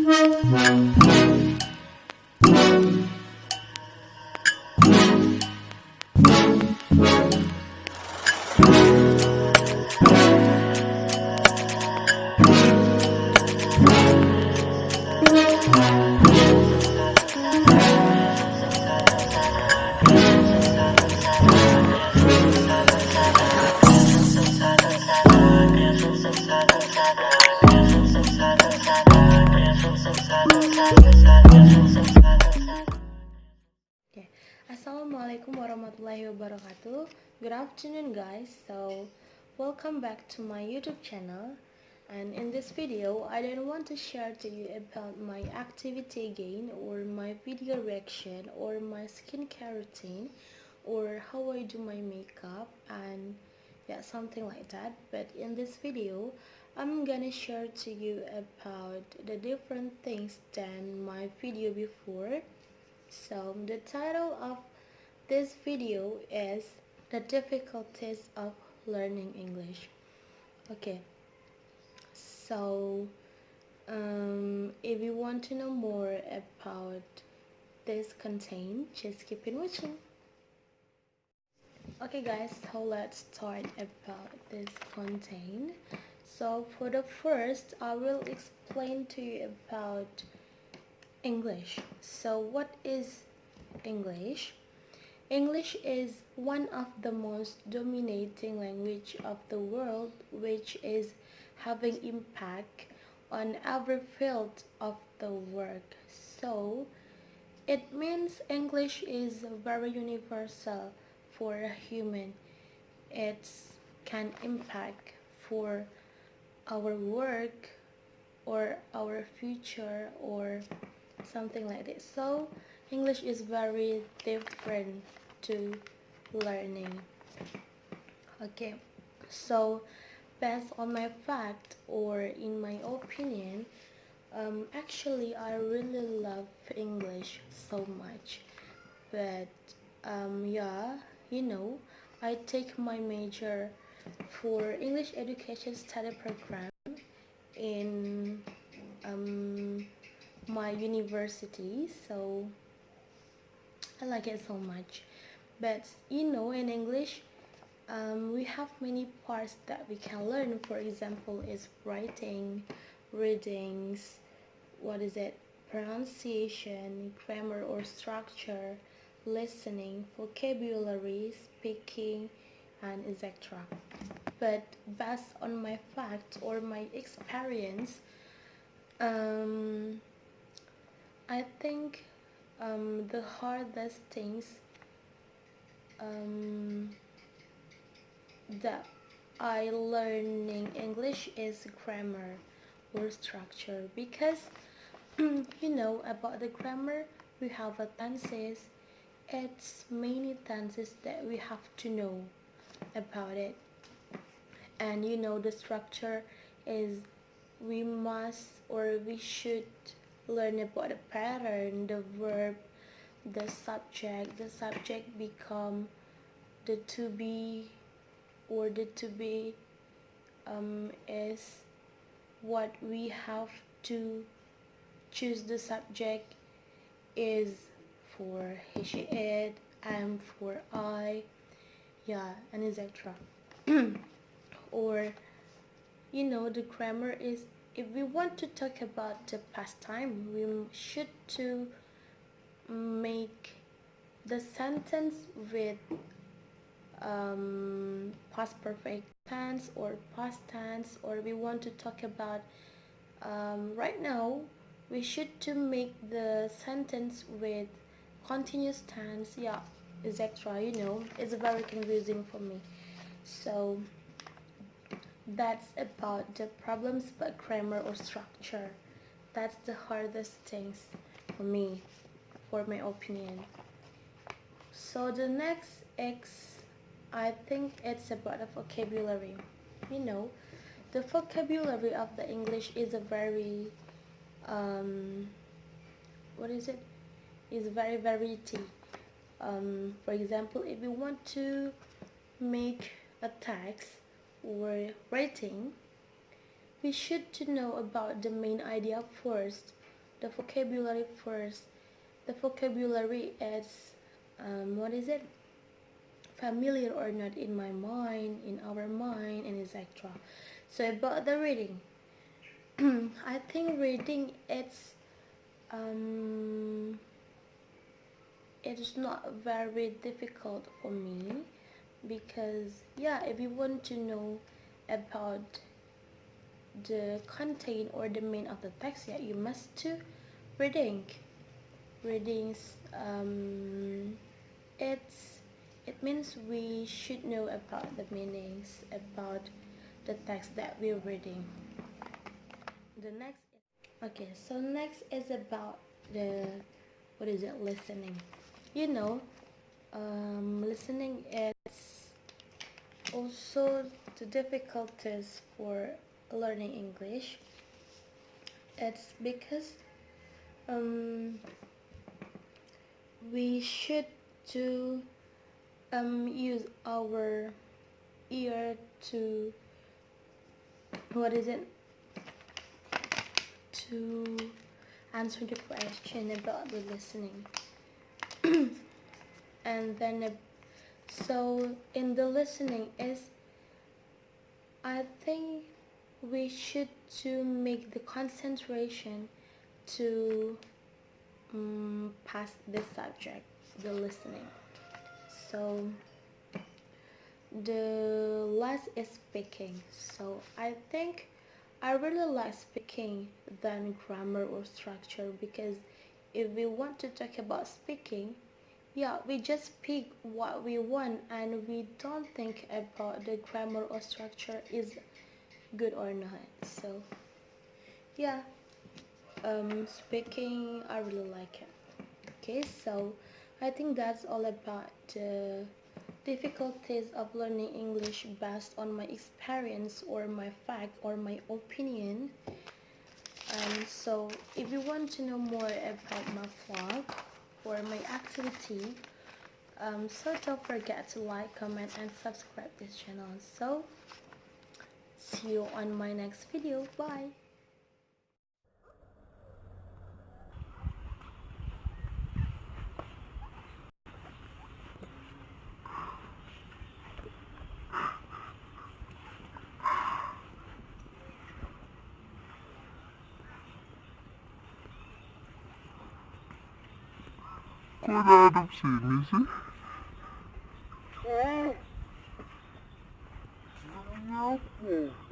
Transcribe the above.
Okay. Assalamualaikum warahmatullahi wabarakatuh. Good afternoon, guys. So welcome back to my YouTube channel, and in this video I don't want to share to you about my activity again, or my video reaction, or my skincare routine, or how I do my makeup, and yeah, something like that. But in this video I'm gonna share to you about the different things than my video before. So the title of this video is The Difficulties of Learning English. Okay, so if you want to know more about this content, just keep on watching. Okay guys, so let's start about this content. So for the first, I will explain to you about English. So what is English? English is one of the most dominating language of the world, which is having impact on every field of the work. So it means English is very universal for a human. It can impact for our work or our future or something like this. So English is very different to learning. Okay, so based on my fact or in my opinion, actually I really love English so much. But yeah, I take my major for English education study program in my university, so I like it so much. But in English, we have many parts that we can learn. For example, is writing, readings, what is it, pronunciation, grammar or structure, listening, vocabulary, speaking, and etc. But based on my fact or my experience, um, I think the hardest things um, that I learning English is grammar or structure, because about the grammar we have a tenses. It's many tenses that we have to know about it, and the structure is we must or we should learn about the pattern, the verb, the subject. The subject become the to be, or the to be is what we have to choose. The subject is for he, she, it, am for I, yeah, and etc. Or the grammar is, if we want to talk about the past time, we should to make the sentence with past perfect tense or past tense. Or we want to talk about right now, we should to make the sentence with continuous tense, yeah, etc. It's very confusing for me. So that's about the problems about grammar or structure. That's the hardest things for me, for my opinion. So the next X, I think it's about the vocabulary. You know, the vocabulary of the English is a very what is it? Is very variety. For example, if you want to make a text or writing, we should to know about the main idea first. the vocabulary first. The vocabulary is what is it, familiar or not in my mind, in our mind, and etc. So about the reading, I think reading um, it's not very difficult for me, because yeah, if you want to know about the content or the main of the text, yeah, you must to reading. Readings, it's it means we should know about the meanings about the text that we're reading. The next, okay, so next is about the, what is it, listening. You know, listening is also the difficulties for learning English. It's because um, we should to use our ear to, what is it, to answer the question about the listening. And then so in the listening is, I think we should to make the concentration to pass this subject, the listening. So the last is speaking. So I think I really like speaking than grammar or structure, because if we want to talk about speaking, yeah, we just speak what we want and we don't think about the grammar or structure is good or not. So yeah, speaking, I really like it. Okay, so I think that's all about the difficulties of learning English based on my experience or my fact or my opinion. So if you want to know more about my vlog or my activity, so don't forget to like, comment, and subscribe this channel. So see you on my next video. Bye. Kok ada sini sih? Oh, ini apa?